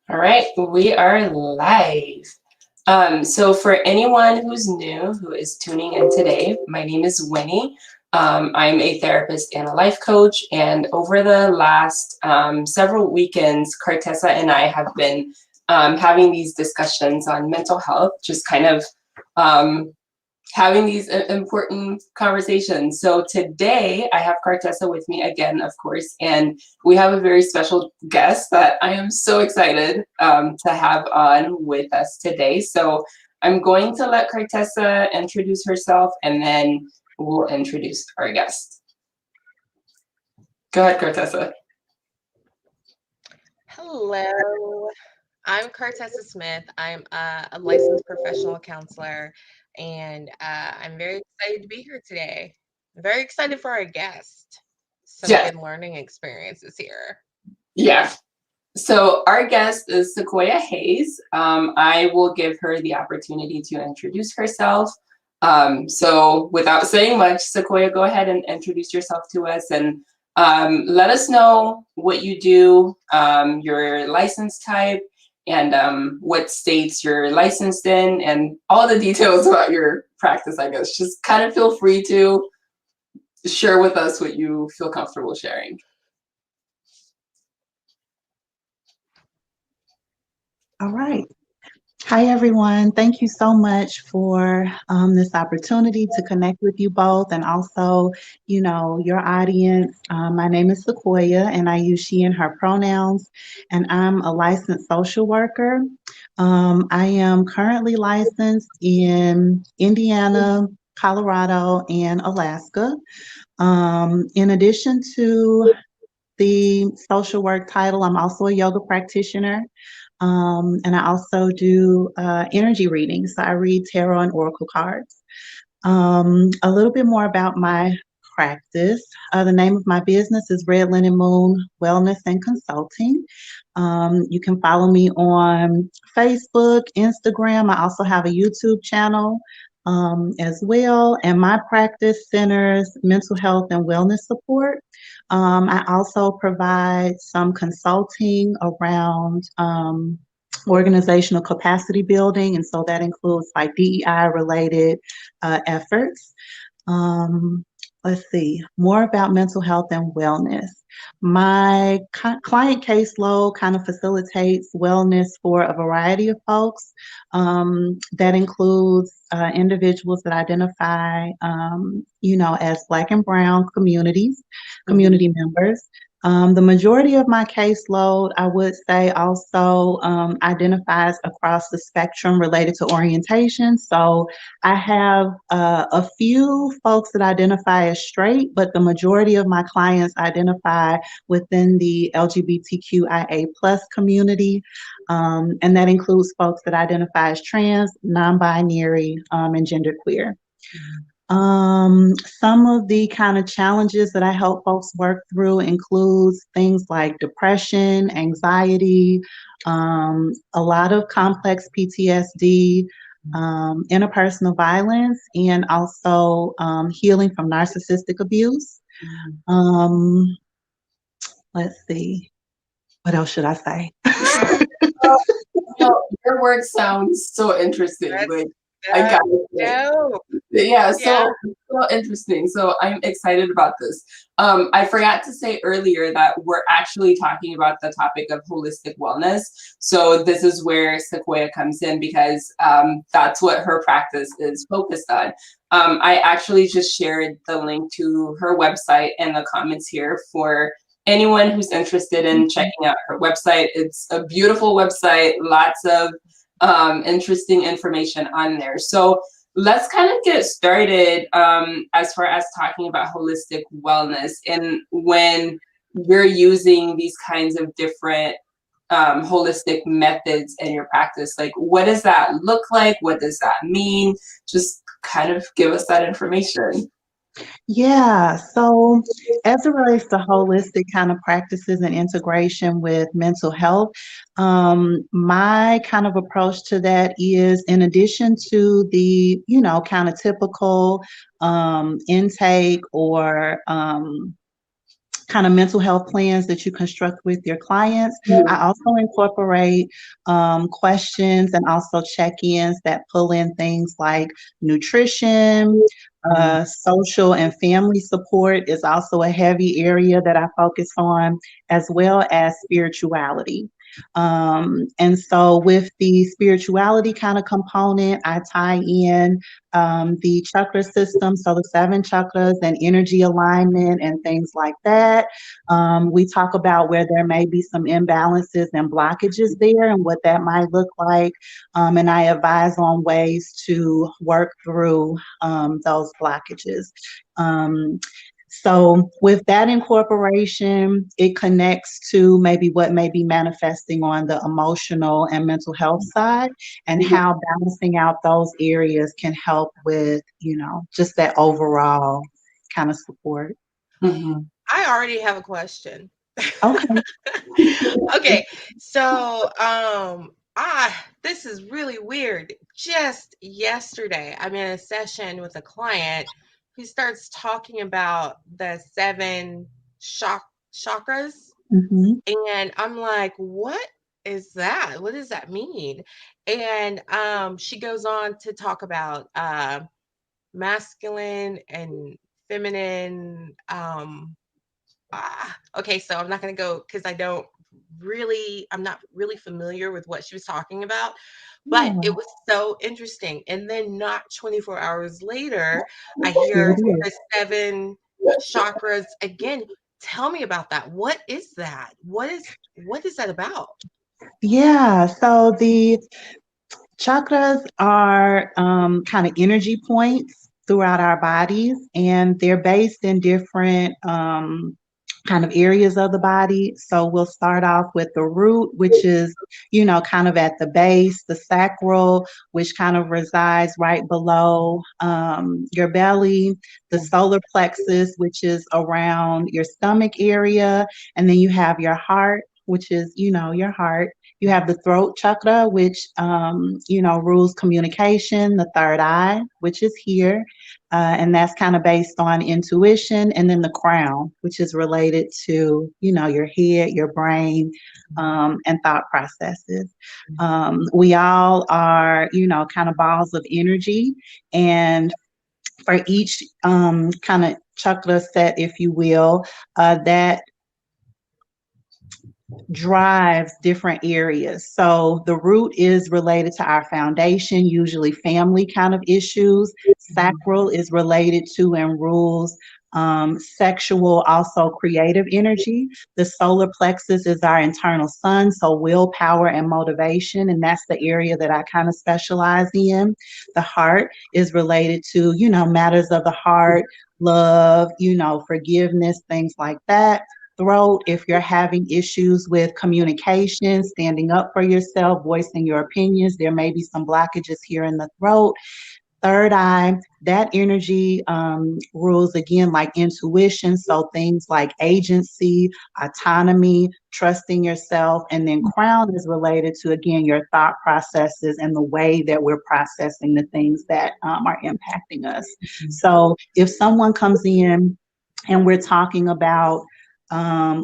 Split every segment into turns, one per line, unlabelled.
All right, we are live. So for anyone who's new, who is tuning in today, my name is Winnie. I'm a therapist and a life coach, and over the last several weekends, Kartesa and I have been having these discussions on mental health, just kind of um, having these important conversations. So today I have Kartesa with me again, of course, and we have a very special guest that I am so excited to have on with us today. So I'm going to let Kartesa introduce herself, and then we'll introduce our guest. Go ahead, Kartesa.
Hello, I'm Kartesa Smith. I'm a licensed professional counselor, and I'm very excited to be here today. I'm very excited for our guest. Some
Yeah,
good learning experiences here.
yeah. So our guest is Sequoia Hayes. I will give her the opportunity to introduce herself. So without saying much, Sequoia, go ahead and introduce yourself to us and let us know what you do, your license type, and what states you're licensed in, and all the details about your practice, I guess. Just kind of feel free to share with us what you feel comfortable sharing.
All right. Hi, everyone. Thank you so much for this opportunity to connect with you both and also, your audience. My name is Sequoia and I use she and her pronouns, and I'm a licensed social worker. I am currently licensed in Indiana, Colorado, and Alaska. In addition to the social work title, I'm also a yoga practitioner. And I also do energy readings. So I read tarot and oracle cards. A little bit more about my practice. The name of my business is Red Linen Moon Wellness and Consulting. You can follow me on Facebook, Instagram. I also have a YouTube channel as well. And my practice centers mental health and wellness support. I also provide some consulting around organizational capacity building, and so that includes like DEI related efforts. Um, let's see, more about mental health and wellness. My client caseload kind of facilitates wellness for a variety of folks. That includes individuals that identify, as Black and Brown community members. The majority of my caseload, I would say, also identifies across the spectrum related to orientation. So I have a few folks that identify as straight, but the majority of my clients identify within the LGBTQIA plus community. And that includes folks that identify as trans, non-binary, and genderqueer. Some of the kind of challenges that I help folks work through includes things like depression, anxiety, a lot of complex PTSD, interpersonal violence, and also healing from narcissistic abuse. Um, let's see, what else should I say?
Your work sounds so interesting.
That's
Like I got it.
dope.
Yeah,
Yeah.
so interesting. So I'm excited about this. I forgot to say earlier that we're actually talking about the topic of holistic wellness. So this is where Sequoia comes in because that's what her practice is focused on. I actually just shared the link to her website in the comments here for anyone who's interested in checking out her website. It's a beautiful website, lots of interesting information on there. So let's kind of get started as far as talking about holistic wellness and when you're using these kinds of different holistic methods in your practice. Like, what does that look like? What does that mean? Just kind of give us that information.
Yeah, so as it relates to holistic kind of practices and integration with mental health, my kind of approach to that is in addition to the, kind of typical intake or kind of mental health plans that you construct with your clients. I also incorporate questions and also check-ins that pull in things like nutrition, social and family support is also a heavy area that I focus on, as well as spirituality. And so with the spirituality kind of component, I tie in the chakra system, so the 7 chakras and energy alignment and things like that. We talk about where there may be some imbalances and blockages there and what that might look like. And I advise on ways to work through those blockages. So with that incorporation, it connects to maybe what may be manifesting on the emotional and mental health side, and how balancing out those areas can help with, just that overall kind of support.
Mm-hmm.
I already have a question.
Okay.
Okay, so this is really weird. Just yesterday, I'm in a session with a client who starts talking about the 7 chakras,
Mm-hmm.
and I'm like, what is that? What does that mean? And she goes on to talk about masculine and feminine. Okay, so I'm not going to go because I'm not really familiar with what she was talking about, but
Yeah.
it was so interesting. And then not 24 hours later, I
Here
hear
it is.
the 7 chakras again. Tell me about that. What is that? What is that about?
Yeah. So the chakras are kind of energy points throughout our bodies, and they're based in different kind of areas of the body. So we'll start off with the root, which is, kind of at the base, the sacral, which kind of resides right below your belly, the solar plexus, which is around your stomach area, and then you have your heart, which is, your heart. You have the throat chakra, which, rules communication, the third eye, which is here. And that's kind of based on intuition. And then the crown, which is related to, your head, your brain, and thought processes. We all are, kind of balls of energy. And for each kind of chakra set, if you will, that drives different areas. So the root is related to our foundation, usually family kind of issues. Sacral is related to and rules sexual, also creative energy. The solar plexus is our internal sun, so willpower and motivation, and that's the area that I kind of specialize in. The heart is related to, matters of the heart, love, forgiveness, things like that. Throat, if you're having issues with communication, standing up for yourself, voicing your opinions, there may be some blockages here in the throat. Third eye, that energy rules again like intuition, so things like agency, autonomy, trusting yourself. And then crown is related to, again, your thought processes and the way that we're processing the things that are impacting us. So if someone comes in and we're talking about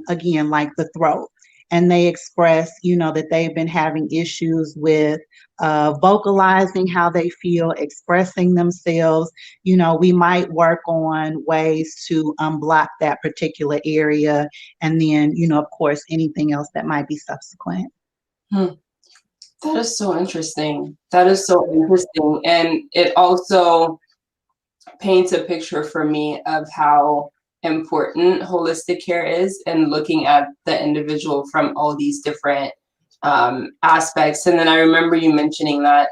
again, like the throat, and they express, that they've been having issues with vocalizing how they feel, expressing themselves. We might work on ways to unblock that particular area, and then, of course, anything else that might be subsequent.
That is so interesting. That is so interesting. And it also paints a picture for me of how important holistic care is, and looking at the individual from all these different aspects. And then I remember you mentioning that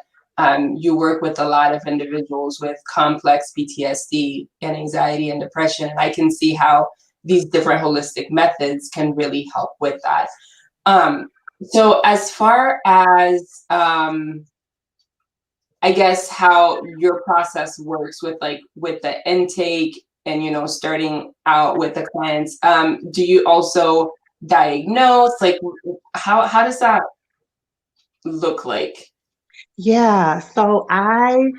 you work with a lot of individuals with complex PTSD and anxiety and depression. And I can see how these different holistic methods can really help with that. So as far as I guess how your process works with the intake and starting out with the clients, do you also diagnose? Like, how does that look like?
Yeah, so I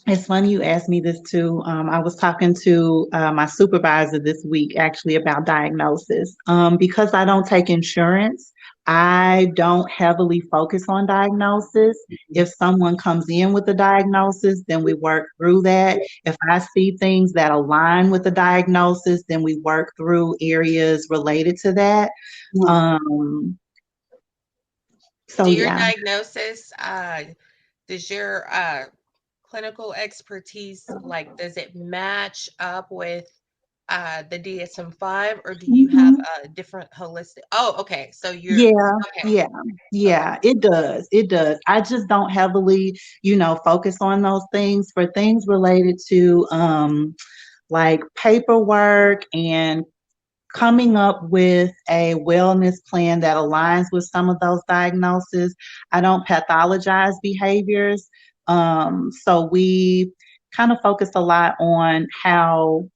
It's funny you asked me this too. I was talking to my supervisor this week actually about diagnosis. Because I don't take insurance, I don't heavily focus on diagnosis. If someone comes in with a diagnosis, then we work through that. If I see things that align with the diagnosis, then we work through areas related to that. Um, so
Do your
yeah.
diagnosis, does your clinical expertise, like, does it match up with the DSM-5, or do you have
Mhm.
a different holistic? Oh, okay. So you're
Yeah,
okay.
yeah,
Okay.
yeah, it does. It does. I just don't heavily, focus on those things. For things related to like paperwork and coming up with a wellness plan that aligns with some of those diagnoses. I don't pathologize behaviors. So we kind of focus a lot on how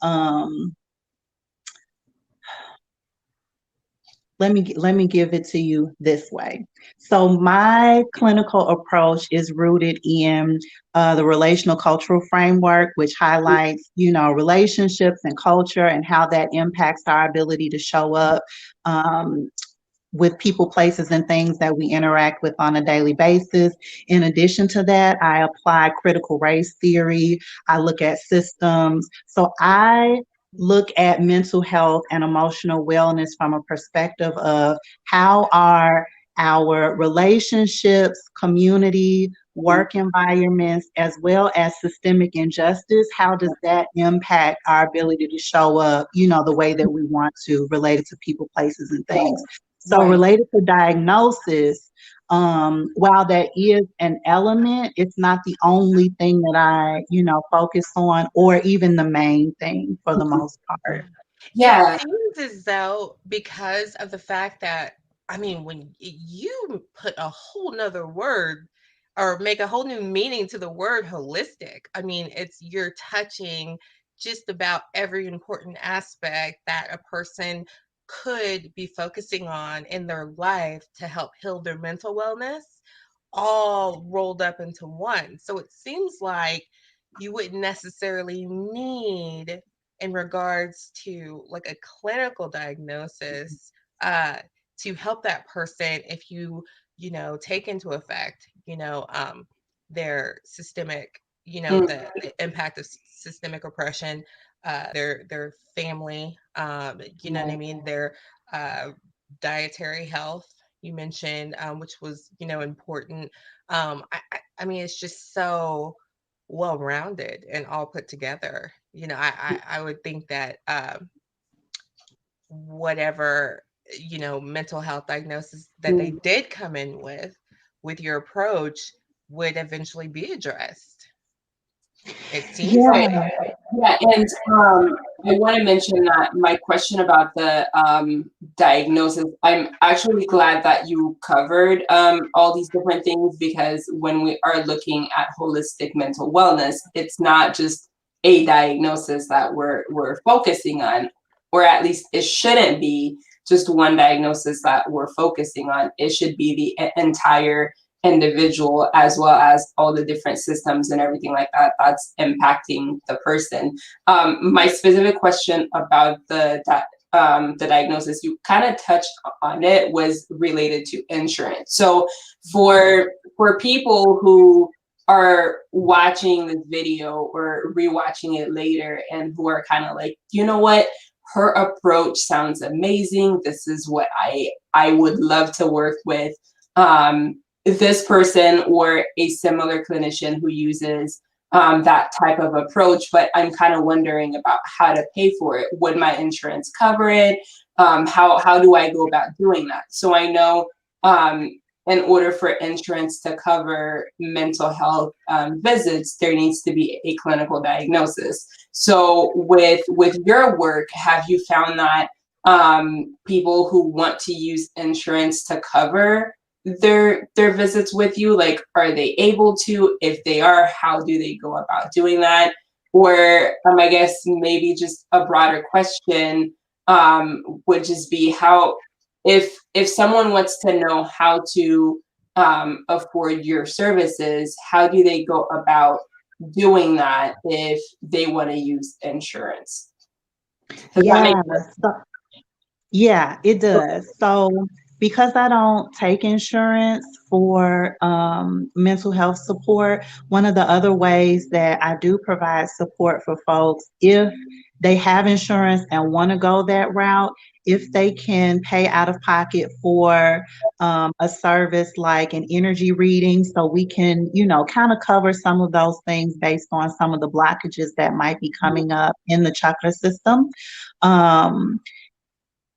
let me give it to you this way. So my clinical approach is rooted in the relational cultural framework, which highlights, relationships and culture and how that impacts our ability to show up um, with people, places, and things that we interact with on a daily basis. In addition to that, I apply critical race theory. I look at systems. So I look at mental health and emotional wellness from a perspective of how are our relationships, community, work environments, as well as systemic injustice, how does that impact our ability to show up, the way that we want to, related to people, places, and things. So
Right.
related to diagnosis, while that is an element, it's not the only thing that I, focus on, or even the main thing for the most part.
It
Yeah.
seems as though, because of the fact that, I mean, when you put a whole nother word or make a whole new meaning to the word holistic, I mean, you're touching just about every important aspect that a person could be focusing on in their life to help heal their mental wellness, all rolled up into one. So it seems like you wouldn't necessarily need, in regards to like a clinical diagnosis, uh, to help that person, if take into effect, their systemic,
Mm,
the impact of systemic oppression, their family, you know what I
right.
mean, their uh, dietary health, you mentioned, which was, important. I mean, it's just so well rounded and all put together. I would think that whatever, mental health diagnosis that they
Mm.
did come in with your approach, would eventually be addressed. It seems
Yeah.
Right.
like.
Yeah, and I want to mention that my question about the diagnosis, I'm actually glad that you covered all these different things, because when we are looking at holistic mental wellness, it's not just a diagnosis that we're focusing on, or at least it shouldn't be just one diagnosis that we're focusing on. It should be the entire individual, as well as all the different systems and everything like that that's impacting the person. My specific question about the diagnosis, you kind of touched on it, was related to insurance. So for people who are watching this video or rewatching it later and who are kind of like, you know what, her approach sounds amazing. This is what I would love to work with. This person or a similar clinician who uses that type of approach, but I'm kind of wondering about how to pay for it. Would my insurance cover it? How do I go about doing that? So I know um, in order for insurance to cover mental health visits, there needs to be a clinical diagnosis. So with your work, have you found that people who want to use insurance to cover their visits with you, like, are they able to? If they are, how do they go about doing that? Or I guess maybe just a broader question would just be, how, if someone wants to know how to afford your services, how do they go about doing that if they want to use insurance. Does that make
Yeah. Yeah, it does. So because I don't take insurance for mental health support, one of the other ways that I do provide support for folks, if they have insurance and want to go that route, if they can pay out of pocket for a service like an energy reading, so we can, kind of cover some of those things based on some of the blockages that might be coming up in the chakra system. Um,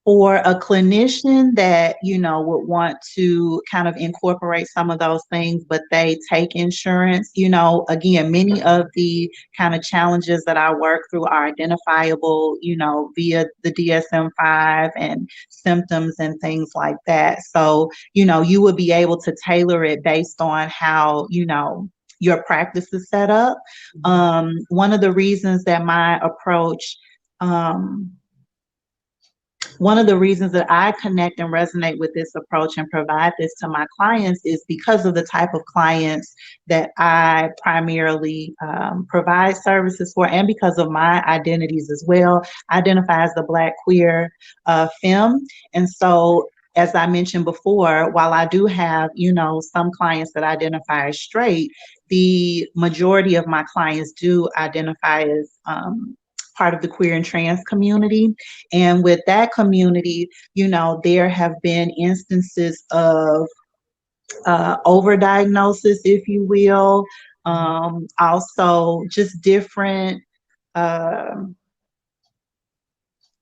or a clinician that would want to kind of incorporate some of those things, but they take insurance, again, many of the kind of challenges that I work through are identifiable, via the DSM-5 and symptoms and things like that. So you would be able to tailor it based on how your practice is set up. One of the reasons that my approach one of the reasons that I connect and resonate with this approach and provide this to my clients is because of the type of clients that I primarily provide services for, and because of my identities as well. I identify as the Black queer femme. And so, as I mentioned before, while I do have, some clients that identify as straight, the majority of my clients do identify as part of the queer and trans community. And with that community, there have been instances of overdiagnosis, if you will, also just different kind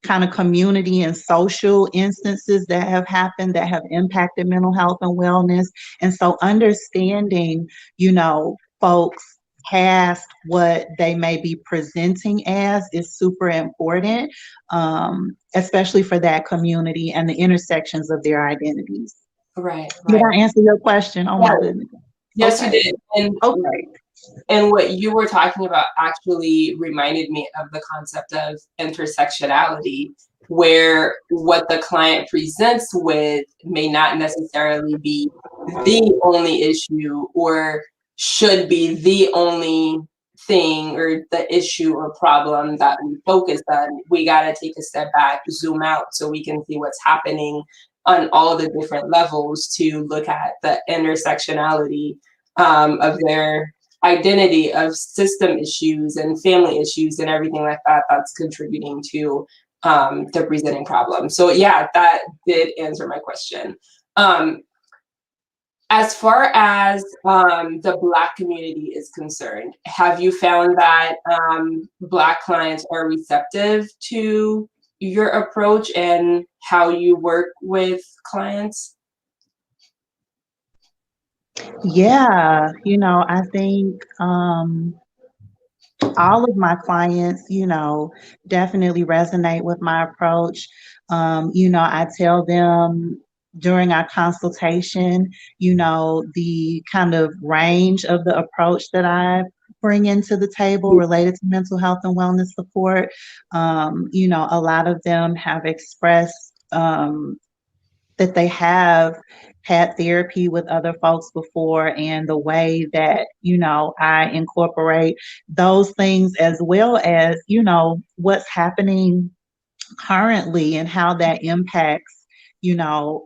of community and social instances that have happened that have impacted mental health and wellness. And so understanding, folks past what they may be presenting as is super important, especially for that community and the intersections of their identities.
Right.
Did I answer your question? Oh my goodness.
Yes,
Okay.
you did. And
okay.
And what you were talking about actually reminded me of the concept of intersectionality, where what the client presents with may not necessarily be the only issue or should be the only thing or the issue or problem that we focus on. We got to take a step back, zoom out so we can see what's happening on all the different levels to look at the intersectionality of their identity, of system issues and family issues and everything like that that's contributing to the presenting problem. So yeah, that did answer my question. As far as the Black community is concerned, have you found that Black clients are receptive to your approach and how you work with clients?
Yeah, I think all of my clients, definitely resonate with my approach. I tell them during our consultation, the kind of range of the approach that I bring into the table related to mental health and wellness support. A lot of them have expressed that they have had therapy with other folks before, and the way that, I incorporate those things as well as, what's happening currently and how that impacts,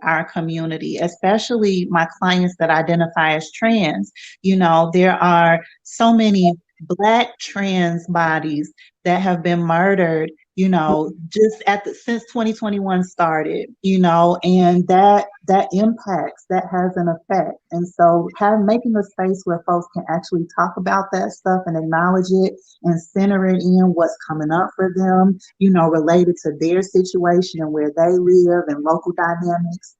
our community, especially my clients that identify as trans. There are so many Black trans bodies that have been murdered, just since 2021 started, and that impacts, that has an effect. And so making a space where folks can actually talk about that stuff and acknowledge it and center it in what's coming up for them, related to their situation and where they live and local dynamics,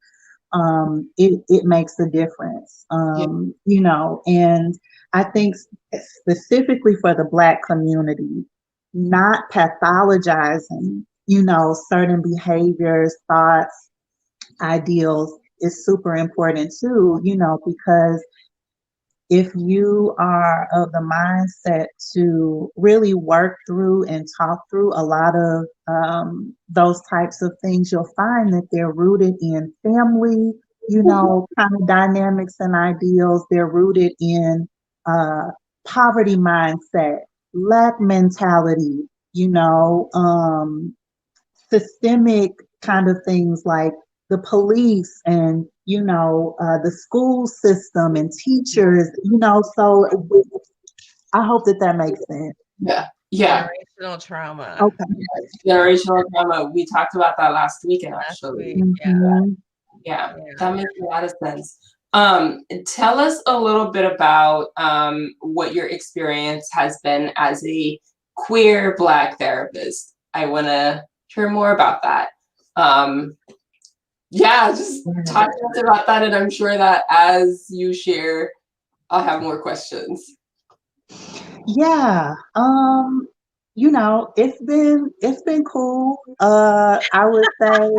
it makes a difference. And I think specifically for the Black community, not pathologizing, certain behaviors, thoughts, ideals is super important too, because if you are of the mindset to really work through and talk through a lot of those types of things, you'll find that they're rooted in family, kind of dynamics and ideals. They're rooted in poverty mindset, lack mentality, systemic kind of things like the police and the school system and teachers, so I hope that makes sense.
Yeah.
Generational trauma.
Okay.
Generational trauma. We talked about that last weekend, actually. Yeah, that makes a lot of sense. Tell us a little bit about what your experience has been as a queer Black therapist. I want to hear more about that. Just talk to us about that, and I'm sure that as you share, I'll have more questions.
Yeah. It's been cool. I would say,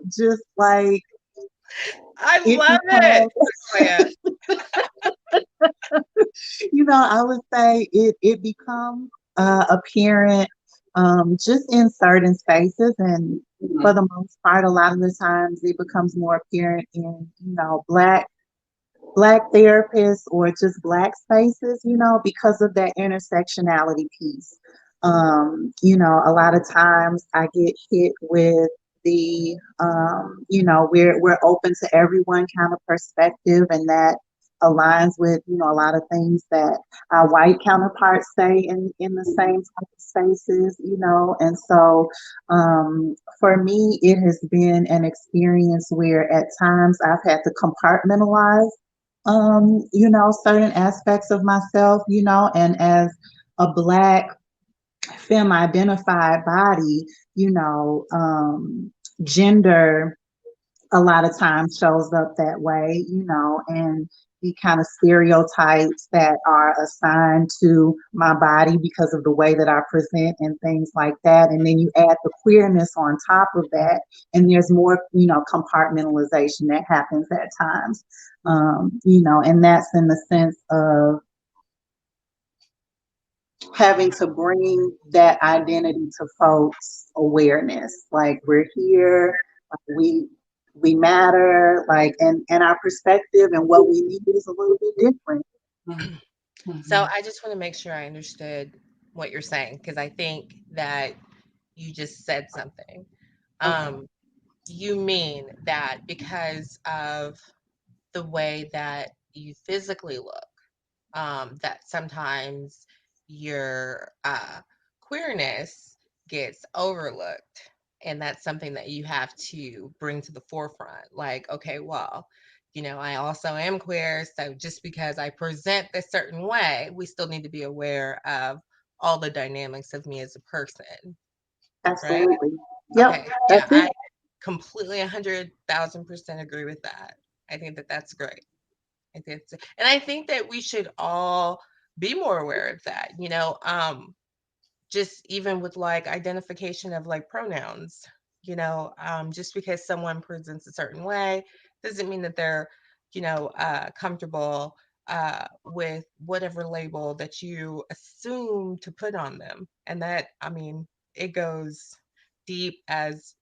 just like
I love it.
I would say it becomes apparent just in certain spaces, and for the most part, a lot of the times it becomes more apparent in Black therapists or just Black spaces, because of that intersectionality piece. A lot of times I get hit with the, we're open to everyone kind of perspective, and that aligns with, a lot of things that our white counterparts say in the same type of spaces, and so for me, it has been an experience where at times I've had to compartmentalize certain aspects of myself, and as a Black femme identified body, gender a lot of times shows up that way, and the kind of stereotypes that are assigned to my body because of the way that I present and things like that. And then you add the queerness on top of that, and there's more, compartmentalization that happens at times, and that's in the sense of having to bring that identity to folks' awareness. Like, we're here, we matter, like, and our perspective and what we need is a little bit different.
So I just want to make sure I understood what you're saying, because I think that you just said something. You mean that because of the way that you physically look, that sometimes your queerness gets overlooked, and that's something that you have to bring to the forefront. Like, okay, well, I also am queer, so just because I present this certain way, we still need to be aware of all the dynamics of me as a person. Right?
Absolutely. Yep.
Okay. Yeah,
That's
I
it.
completely 100,000% agree with that. I think that that's great. And I think that we should all be more aware of that, just even with like identification of like pronouns, just because someone presents a certain way doesn't mean that they're, comfortable with whatever label that you assume to put on them. And that, I mean, it goes deep as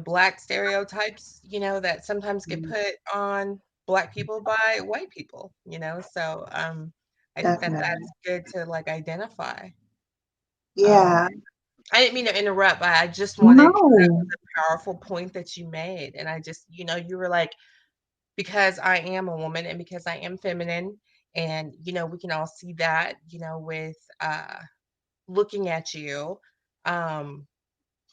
Black stereotypes, that sometimes get put on Black people by white people, so I think that
Definitely.
that's good to like identify.
Yeah.
I didn't mean to interrupt, but I just wanted, because that
No.
was a powerful point that you made. And I just, you were like, because I am a woman and because I am feminine, and, we can all see that, with looking at you.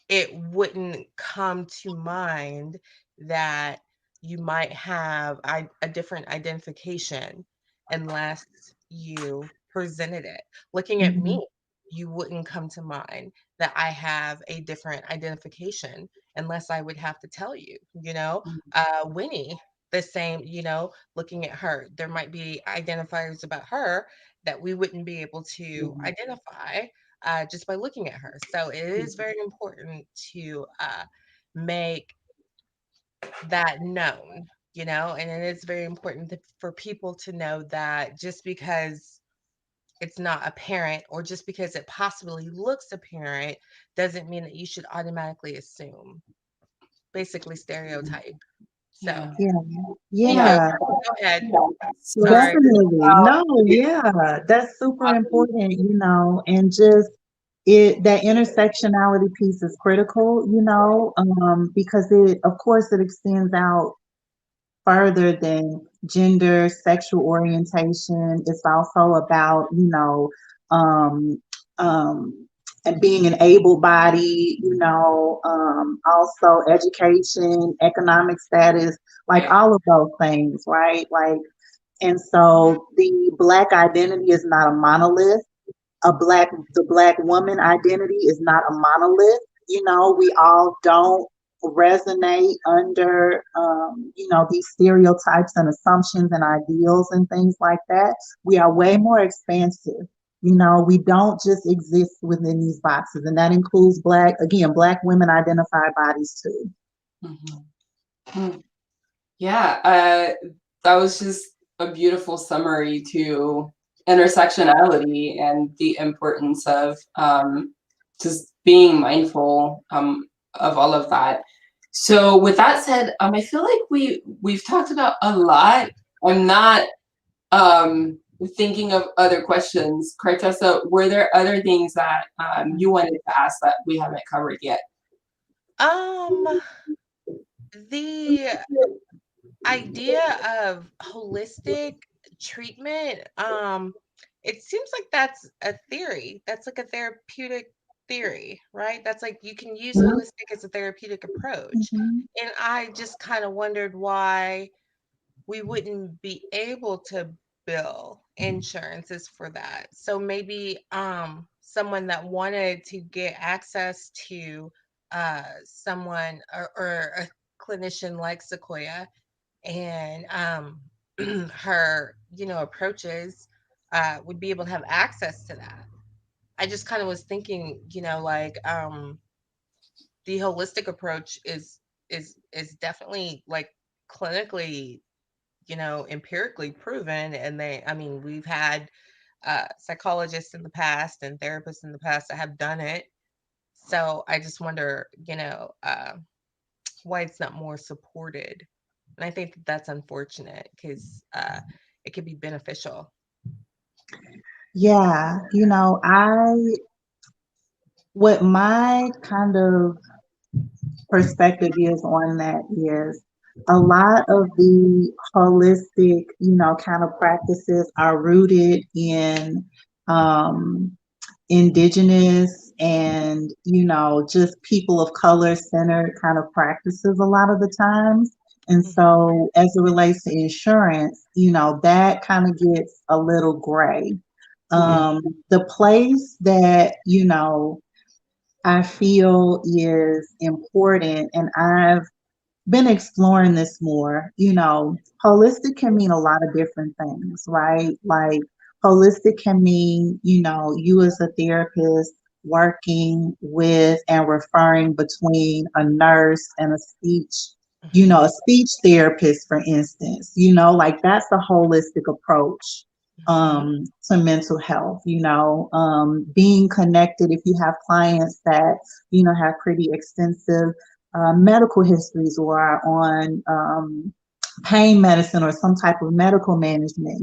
It wouldn't come to mind that you might have a different identification unless you presented it. Looking at
Mhm.
me, you wouldn't come to mind that I have a different identification unless I would have to tell you, Winnie, the same, looking at her, there might be identifiers about her that we wouldn't be able to identify just by looking at her. So it is very important to make that known, and it is very important for people to know that just because it's not apparent or just because it possibly looks apparent doesn't mean that you should automatically assume, basically stereotype So
Yeah.
anyway,
Yeah.
go ahead.
So
Sorry.
Definitely. No, yeah. That's super important, and just that intersectionality piece is critical, because of course it extends out further than gender, sexual orientation. It's also about, um, um, and being an able body, also education, economic status, like all of those things, right? Like, and so the Black identity is not a monolith. The Black woman identity is not a monolith. We all don't resonate under these stereotypes and assumptions and ideals and things like that. We are way more expansive. We don't just exist within these boxes, and that includes Black women identified bodies too.
Mhm. Yeah, that was just a beautiful summary to intersectionality and the importance of just being mindful of all of that. So with that said, I feel like we've talked about a lot. I'm not thinking of other questions. Kartesa, were there other things that you wanted to ask that we haven't covered yet?
The idea of holistic treatment, it seems like that's a theory. That's like a therapeutic theory, right? That's like you can use holistic as a therapeutic approach.
Mm-hmm.
And I just kind of wondered why we wouldn't be able to bill insurances for that. So maybe someone that wanted to get access to someone or a clinician like Sequoia and her approaches would be able to have access to that. I just kind of was thinking, like the holistic approach is definitely like clinically, empirically proven. And we've had psychologists in the past and therapists in the past that have done it. So I just wonder, why it's not more supported. And I think that that's unfortunate because it could be beneficial.
Yeah, what my kind of perspective is on that is a lot of the holistic, kind of practices are rooted in um, indigenous and, just people of color centered kind of practices a lot of the times. And
Mhm.
so as it relates to insurance, that kind of gets a little gray.
Mhm.
The place that, I feel is important, and I've been exploring this more. Holistic can mean a lot of different things, right? Like, holistic can mean, you as a therapist working with and referring between a nurse and
Mhm.
a speech therapist, for instance, like that's a holistic approach
Mhm.
to mental health, being connected if you have clients that, have pretty extensive medical histories or are on pain medicine or some type of medical management,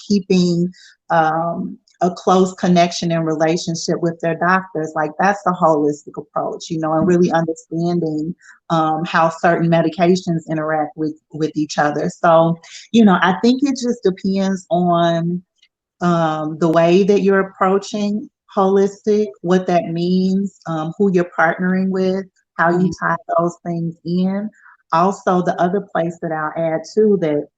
keeping a close connection and relationship with their doctors. Like that's the holistic approach, and really understanding how certain medications interact with each other. So, I think it just depends on the way that you're approaching holistic, what that means, who you're partnering with, how you
Mhm.
tie those things in. Also, the other place that I'll add too that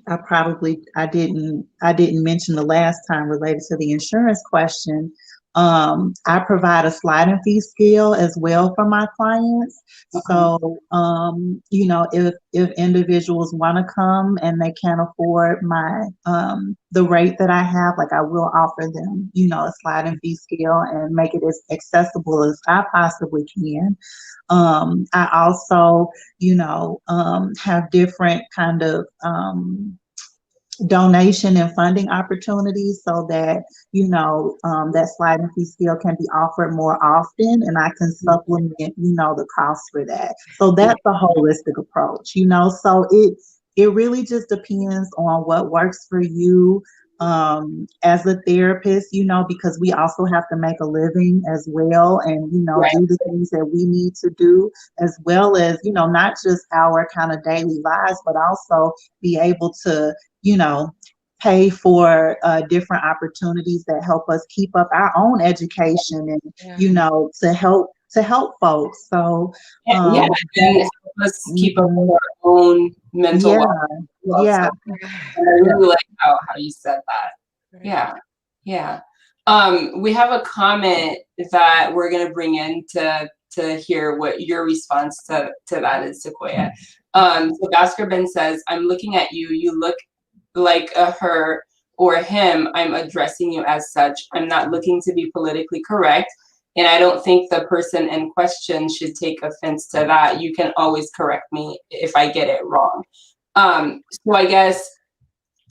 I didn't mention the last time related to the insurance question. I provide a sliding fee scale as well for my clients.
Okay.
So, if individuals want to come and they can't afford my the rate that I have, like I will offer them, a sliding fee scale and make it as accessible as I possibly can. I also, have different kind of donation and funding opportunities so that, that sliding fee scale can be offered more often, and I can supplement, the cost for that. So that's a holistic approach, so it really just depends on what works for you as a therapist, because we also have to make a living as well, and,
Right.
do the things that we need to do, as well as, not just our kind of daily lives, but also be able to, pay for different opportunities that help us keep up our own education and,
Yeah.
to help folks. So,
Yeah, and help us keep up with our own mental
yeah,
well.
yeah,
So, and I really like how you said that.
Right.
Yeah, yeah. We have a comment that we're gonna bring in to hear what your response to that is, Sequoia. So Baskerville says, "I'm looking at you. You look like a her or him. I'm addressing you as such. I'm not looking to be politically correct. And I don't think the person in question should take offense to that. You can always correct me if I get it wrong." So I guess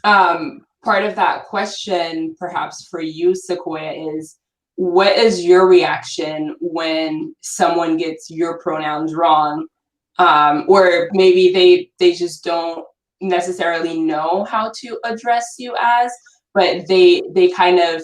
part of that question, perhaps for you, Sequoia, is what is your reaction when someone gets your pronouns wrong? Or maybe they just don't necessarily know how to address you as, but they kind of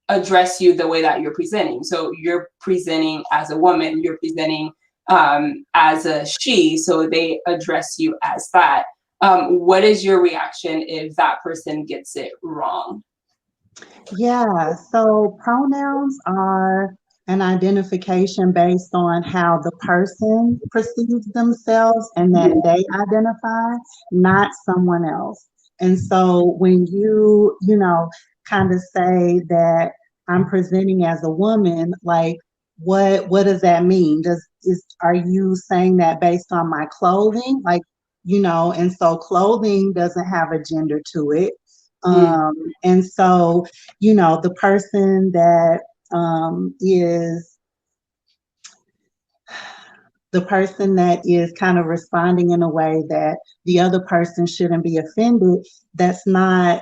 address you the way that you're presenting. So you're presenting as a woman, you're presenting as a she, so they address you as that. What is your reaction if that person gets it wrong?
yeah. So pronouns are an identification based on how the person perceives themselves and that they identify, not someone else. And so when you kind of say that I'm presenting as a woman, like what does that mean? Are you saying that based on my clothing? Like, and so clothing doesn't have a gender to it.
Mm.
And so, the person that is the person that is kind of responding in a way that the other person shouldn't be offended, that's not,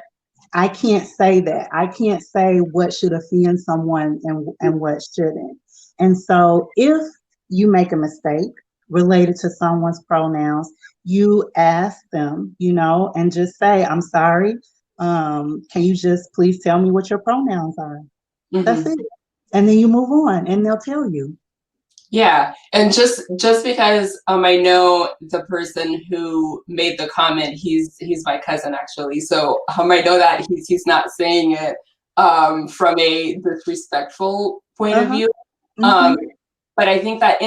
I can't say that. I can't say what should offend someone and what shouldn't. And so if you make a mistake related to someone's pronouns, you ask them, and just say, I'm sorry. Can you just please tell me what your pronouns are? That's
Mhm.
it. And then you move on and they'll tell you.
Yeah, and just because I know the person who made the comment, he's my cousin actually. So I know that he's not saying it from a disrespectful point of
Uh-huh.
view.
Mm-hmm.
Um, but I think that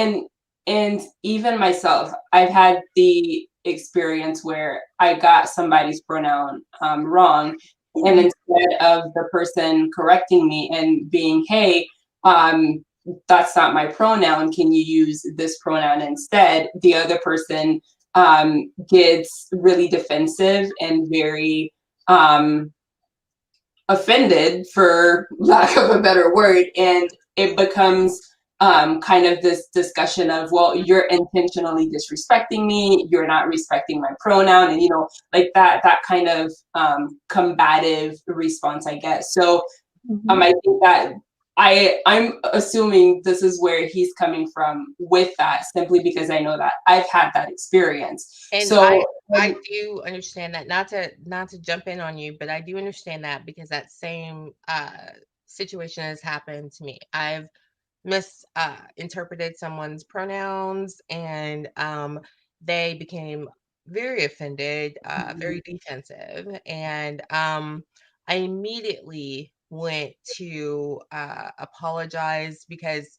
and even myself, I've had the experience where I got somebody's pronoun wrong, and instead of the person correcting me and being, hey, that's not my pronoun, can you use this pronoun instead, the other person gets really defensive and very offended, for lack of a better word, and it becomes kind of this discussion of, well, you're intentionally disrespecting me, you're not respecting my pronoun, and like that kind of combative response I get. So
Mm-hmm.
I think that I'm assuming this is where he's coming from with that, simply because I know that I've had that experience.
And
So
I do understand that, not to jump in on you, but I do understand that because that same situation has happened to me. I've misinterpreted someone's pronouns, and they became very offended, very defensive, and I immediately went to apologize because,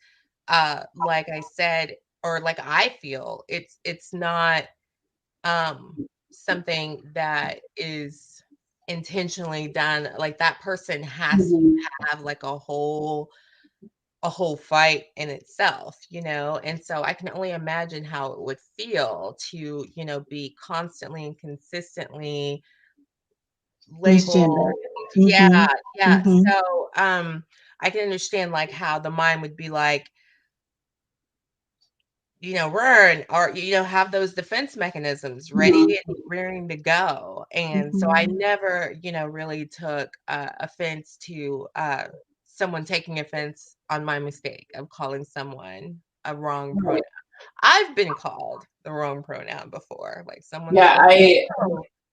like I said, or like I feel, it's not something that is intentionally done. Like that person has to
mhm,
have like a whole fight in itself, and so I can only imagine how it would feel to, be constantly and consistently
Misgender.
labeled. Yeah,
Mm-hmm.
yeah.
Mm-hmm.
So I can understand like how the mind would be like, run, or have those defense mechanisms ready and rearing to go. And so I never really took offense to someone taking offense on my mistake of calling someone a wrong pronoun. I've been called the wrong pronoun before, like someone
Yeah,
said,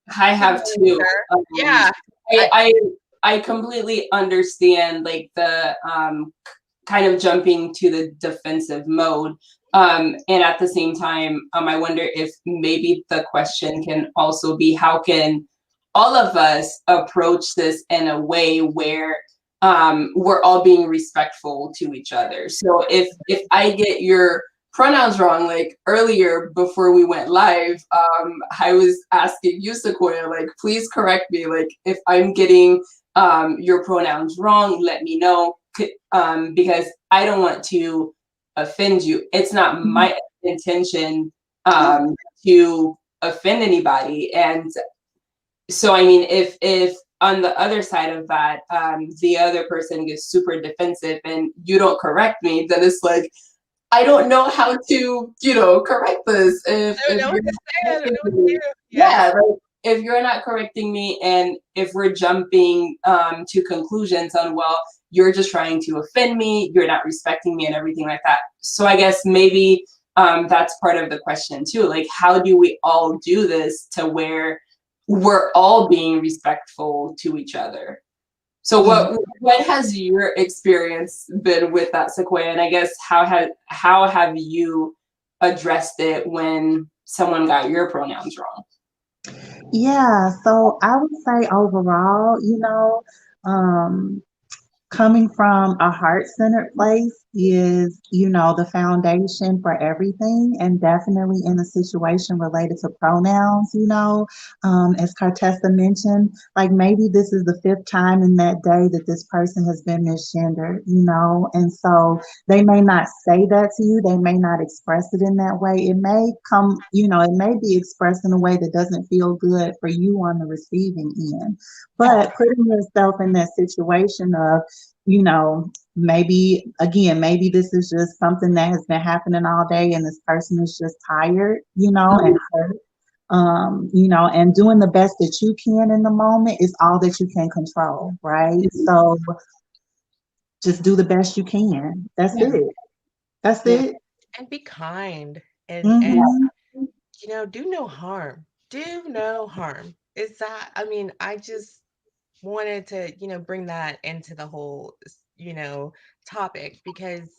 I have too.
yeah,
I completely understand like the kind of jumping to the defensive mode. And at the same time, I wonder if maybe the question can also be, how can all of us approach this in a way where we're all being respectful to each other? So if I get your pronouns wrong, like earlier before we went live, I was asking you, Sequoia, like, please correct me. Like, if I'm getting your pronouns wrong, let me know, because I don't want to offend you. It's not my intention to offend anybody. And so, I mean, if on the other side of that, the other person gets super defensive and you don't correct me, then it's like, I don't know how to, correct this. If
I don't know what to say. I don't know what to do.
yeah, like, if you're not correcting me, and if we're jumping to conclusions on, well, you're just trying to offend me, you're not respecting me, and everything like that. So I guess maybe that's part of the question too. Like, how do we all do this to where we're all being respectful to each other? So what has your experience been with that, Sequoia? And I guess how have you addressed it when someone got your pronouns wrong?
Yeah, so I would say overall, coming from a heart-centered place is, the foundation for everything, and definitely in a situation related to pronouns, as Kartesa mentioned, like maybe this is the fifth time in that day that this person has been misgendered, and so they may not say that to you, they may not express it in that way. It may come, it may be expressed in a way that doesn't feel good for you on the receiving end. But putting yourself in that situation of, maybe this is just something that has been happening all day and this person is just tired, and hurt. And doing the best that you can in the moment is all that you can control, right? So just do the best you can. That's it. That's it.
And be kind, and
Mhm.
do no harm. Do no harm. Is that, I mean, I just wanted to, bring that into the whole, topic, because,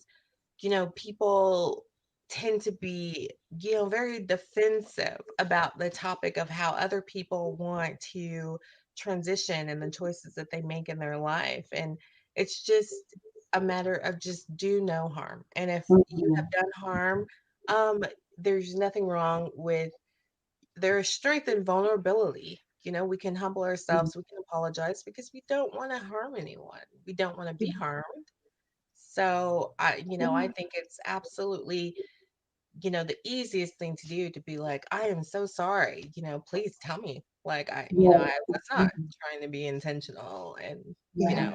people tend to be, very defensive about the topic of how other people want to transition and the choices that they make in their life. And it's just a matter of just do no harm. And if you have done harm, um, there's nothing wrong with, there is strength in vulnerability. We can humble ourselves, we can apologize, because we don't want to harm anyone. We don't want to be harmed. So I think it's absolutely, the easiest thing to do to be like, I am so sorry, please tell me. Like, I was not trying to be intentional, and,
Yeah.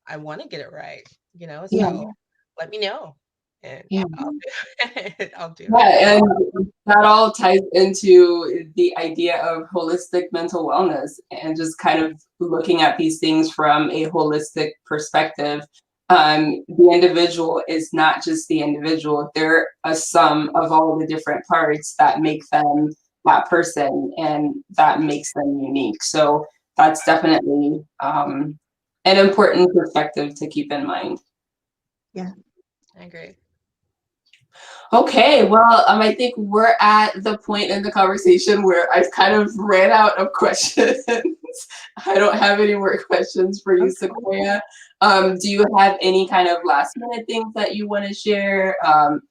I want to get it right,
Yeah.
so let me know, and
Yeah.
I'll do it. I'll do it.
Yeah, and that all ties into the idea of holistic mental wellness and just kind of looking at these things from a holistic perspective. The individual is not just the individual, they're a sum of all the different parts that make them that person and that makes them unique. So that's definitely an important perspective to keep in mind.
Yeah.
I agree.
Okay, well, I think we're at the point in the conversation where I've kind of ran out of questions. I don't have any more questions for you, Sequoia. Do you have any kind of last minute things that you want to share,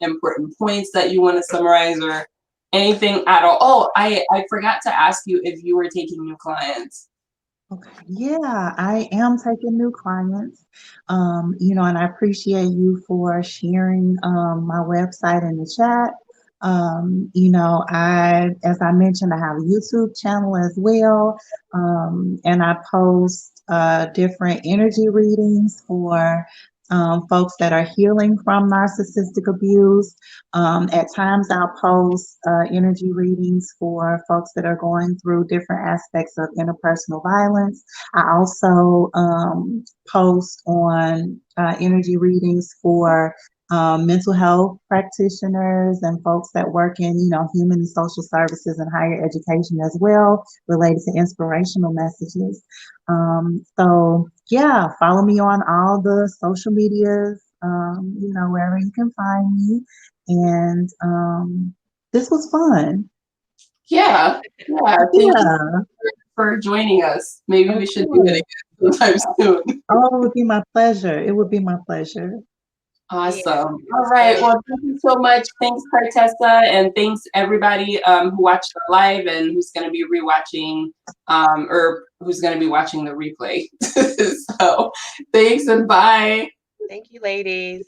important points that you want to summarize, or anything at all? Oh, I forgot to ask you if you were taking new clients.
Okay. Yeah, I am taking new clients. And I appreciate you for sharing my website in the chat. As I mentioned, I have a YouTube channel as well. And I post different energy readings for folks that are healing from narcissistic abuse. At times, I'll post energy readings for folks that are going through different aspects of interpersonal violence. I also post on energy readings for mental health practitioners and folks that work in, human and social services and higher education as well, related to inspirational messages. So yeah, follow me on all the social medias, wherever you can find me. And this was fun.
Yeah. Thank you for joining us. Maybe we should do it again sometime soon.
Oh, it would be my pleasure. It would be my pleasure.
Awesome.
Yeah,
All right. Well, thank you so much. Thanks, Kartesa, and thanks everybody who watched the live and who's going to be rewatching or who's going to be watching the replay. So thanks and bye.
Thank you, ladies.